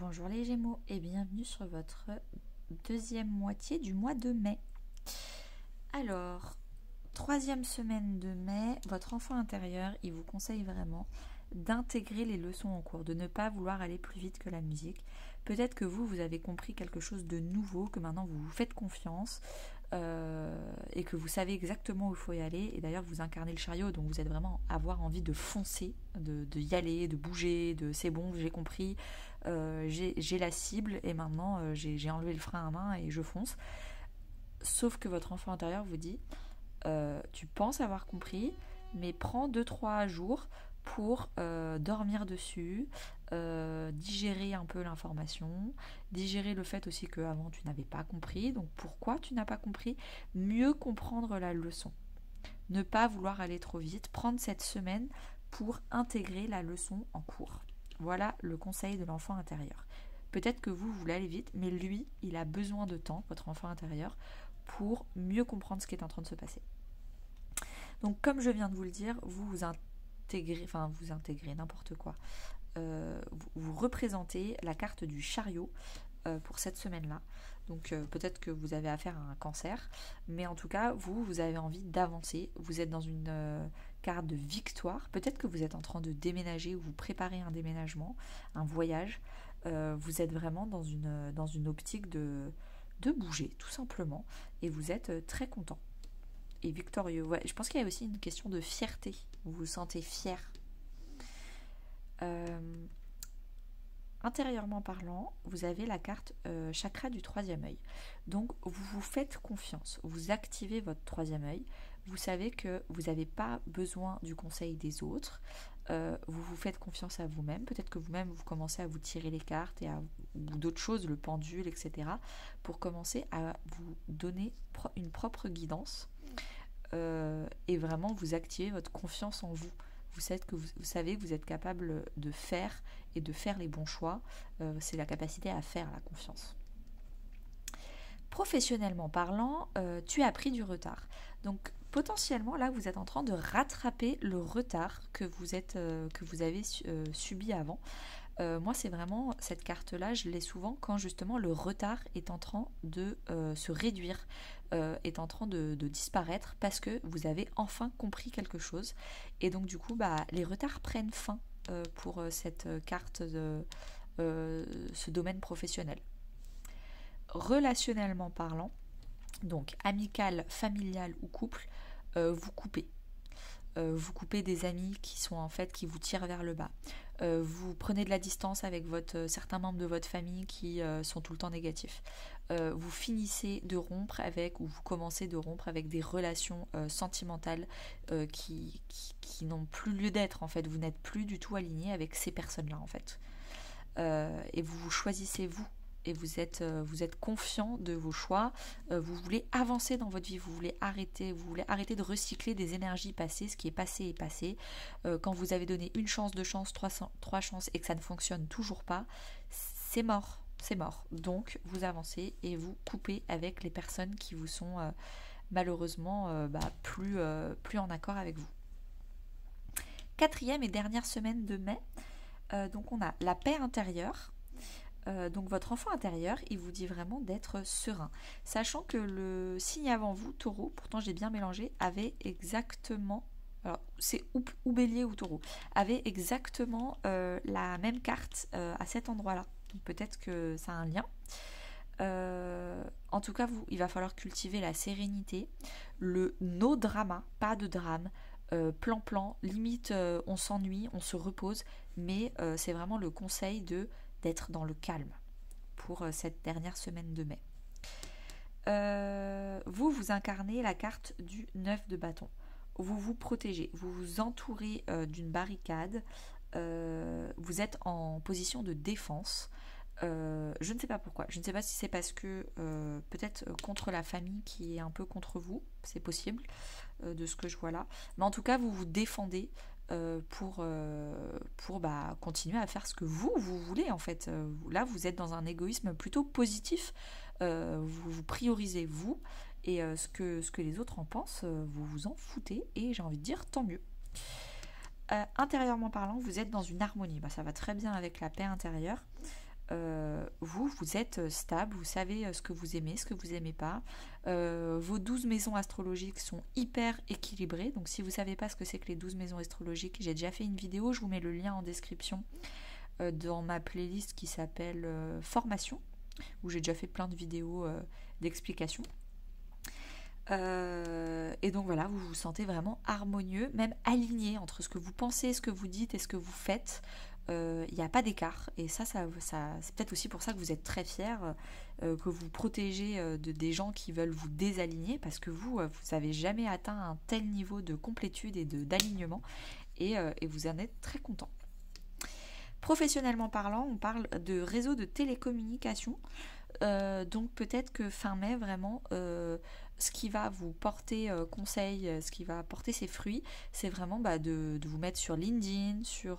Bonjour les Gémeaux et bienvenue sur votre deuxième moitié du mois de mai. Alors, troisième semaine de mai, votre enfant intérieur, il vous conseille vraiment d'intégrer les leçons en cours, de ne pas vouloir aller plus vite que la musique. Peut-être que vous avez compris quelque chose de nouveau, que maintenant vous vous faites confiance et que vous savez exactement où il faut y aller. Et d'ailleurs, vous incarnez le chariot, donc vous êtes vraiment avoir envie de foncer, de y aller, de bouger, de c'est bon, j'ai compris, j'ai la cible et maintenant j'ai enlevé le frein à main et je fonce. Sauf que votre enfant intérieur vous dit tu penses avoir compris, mais prends 2-3 jours pour dormir dessus, digérer un peu l'information, digérer le fait aussi qu'avant tu n'avais pas compris, donc pourquoi tu n'as pas compris, mieux comprendre la leçon. Ne pas vouloir aller trop vite, prendre cette semaine pour intégrer la leçon en cours. Voilà le conseil de l'enfant intérieur. Peut-être que vous voulez aller vite, mais lui, il a besoin de temps, votre enfant intérieur, pour mieux comprendre ce qui est en train de se passer. Donc comme je viens de vous le dire, vous intégrez n'importe quoi. Vous représentez la carte du chariot pour cette semaine-là. Donc peut-être que vous avez affaire à un cancer, mais en tout cas, vous avez envie d'avancer. Vous êtes dans une carte de victoire. Peut-être que vous êtes en train de déménager ou vous préparez un déménagement, un voyage. Vous êtes vraiment dans une optique de bouger, tout simplement. Et vous êtes très content et victorieux. Ouais, je pense qu'il y a aussi une question de fierté. Vous vous sentez fier. Intérieurement parlant, vous avez la carte chakra du troisième œil. Donc, vous vous faites confiance. Vous activez votre troisième œil. Vous savez que vous n'avez pas besoin du conseil des autres. Vous vous faites confiance à vous-même. Peut-être que vous-même, vous commencez à vous tirer les cartes ou d'autres choses, le pendule, etc. pour commencer à vous donner une propre guidance et vraiment vous activez votre confiance en vous. Vous savez que vous êtes capable de faire et de faire les bons choix. C'est la capacité à faire, la confiance. Professionnellement parlant, tu as pris du retard. Donc potentiellement là vous êtes en train de rattraper le retard que vous avez subi avant. Moi c'est vraiment cette carte là, je l'ai souvent quand justement le retard est en train de se réduire, est en train de disparaître parce que vous avez enfin compris quelque chose et donc du coup les retards prennent fin pour cette carte de ce domaine professionnel. Relationnellement parlant, donc amical, familial ou couple, vous coupez. Vous coupez des amis qui vous tirent vers le bas. Vous prenez de la distance avec certains membres de votre famille qui sont tout le temps négatifs. Vous finissez de rompre ou vous commencez de rompre avec des relations sentimentales qui n'ont plus lieu d'être en fait. Vous n'êtes plus du tout aligné avec ces personnes-là en fait. Et vous choisissez vous. Et vous êtes confiant de vos choix, vous voulez avancer dans votre vie, vous voulez arrêter de recycler des énergies passées, ce qui est passé est passé. Quand vous avez donné une chance, 2 chances, 3 chances et que ça ne fonctionne toujours pas, c'est mort. Donc vous avancez et vous coupez avec les personnes qui vous sont malheureusement plus en accord avec vous. Quatrième et dernière semaine de mai, donc on a la paix intérieure. Donc votre enfant intérieur, il vous dit vraiment d'être serein. Sachant que le signe avant vous, taureau, pourtant j'ai bien mélangé, avait exactement, alors c'est ou bélier ou taureau, avait exactement la même carte à cet endroit-là. Donc peut-être que ça a un lien. En tout cas, il va falloir cultiver la sérénité, le no drama, pas de drame, plan, limite on s'ennuie, on se repose, mais c'est vraiment le conseil d'être dans le calme pour cette dernière semaine de mai. Vous incarnez la carte du 9 de bâton. Vous vous protégez, vous vous entourez d'une barricade, vous êtes en position de défense. Je ne sais pas pourquoi. Je ne sais pas si c'est parce que peut-être contre la famille qui est un peu contre vous, c'est possible de ce que je vois là. Mais en tout cas, vous vous défendez pour continuer à faire ce que vous voulez en fait. Là, vous êtes dans un égoïsme plutôt positif. Vous priorisez vous et ce que les autres en pensent, vous vous en foutez et j'ai envie de dire tant mieux. Intérieurement parlant, vous êtes dans une harmonie. Ça va très bien avec la paix intérieure. vous êtes stable, vous savez ce que vous aimez, ce que vous n'aimez pas. Vos 12 maisons astrologiques sont hyper équilibrées. Donc si vous ne savez pas ce que c'est que les 12 maisons astrologiques, j'ai déjà fait une vidéo, je vous mets le lien en description dans ma playlist qui s'appelle Formation, où j'ai déjà fait plein de vidéos d'explications. Et donc voilà, vous vous sentez vraiment harmonieux, même aligné entre ce que vous pensez, ce que vous dites et ce que vous faites. Il n'y a pas d'écart. Et ça c'est peut-être aussi pour ça que vous êtes très fiers, que vous protégez des gens qui veulent vous désaligner, parce que vous n'avez jamais atteint un tel niveau de complétude et d'alignement, et vous en êtes très content. Professionnellement parlant, on parle de réseau de télécommunications. Donc peut-être que fin mai, vraiment, ce qui va vous porter conseil, ce qui va porter ses fruits, c'est vraiment de vous mettre sur LinkedIn, sur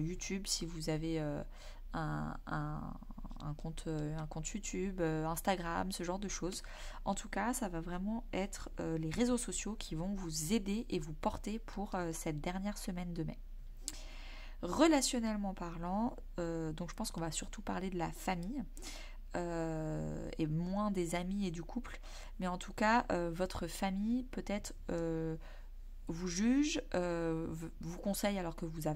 YouTube si vous avez un compte YouTube, Instagram, ce genre de choses. En tout cas, ça va vraiment être les réseaux sociaux qui vont vous aider et vous porter pour cette dernière semaine de mai. Relationnellement parlant, donc je pense qu'on va surtout parler de la famille. Et moins des amis et du couple, mais en tout cas votre famille peut-être vous juge, vous conseille alors que vous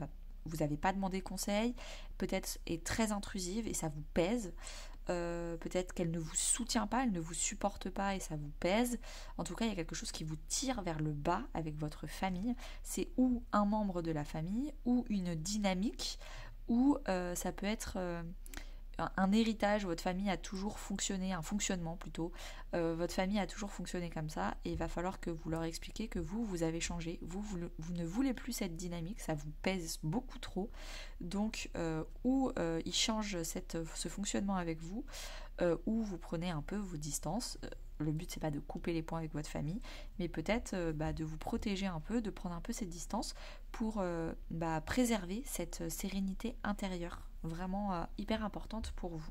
avez pas demandé conseil, peut-être est très intrusive et ça vous pèse, peut-être qu'elle ne vous soutient pas, elle ne vous supporte pas et ça vous pèse. En tout cas, il y a quelque chose qui vous tire vers le bas avec votre famille. C'est ou un membre de la famille ou une dynamique, ou ça peut être un héritage. Votre famille a toujours fonctionné, un fonctionnement plutôt, votre famille a toujours fonctionné comme ça, et il va falloir que vous leur expliquiez que vous avez changé, vous ne voulez plus cette dynamique, ça vous pèse beaucoup trop, donc ils changent ce fonctionnement avec vous, ou vous prenez un peu vos distances. Le but c'est pas de couper les ponts avec votre famille, mais peut-être de vous protéger un peu, de prendre un peu cette distance pour préserver cette sérénité intérieure, vraiment hyper importante pour vous.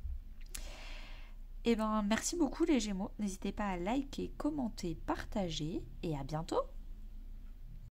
Et merci beaucoup les Gémeaux, n'hésitez pas à liker, commenter, partager, et à bientôt.